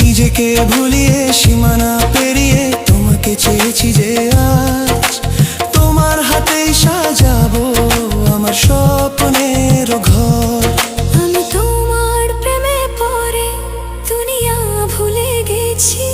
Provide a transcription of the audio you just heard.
নিজেকে ভুলিয়ে সীমানা পেরিয়ে তোমাকে চেয়েছি যে আজ তোমার হাতেই সাজাবো আমার স্বপ্নের ঘর। আমি তোমার প্রেমে পড়ে দুনিয়া ভুলে গেছি।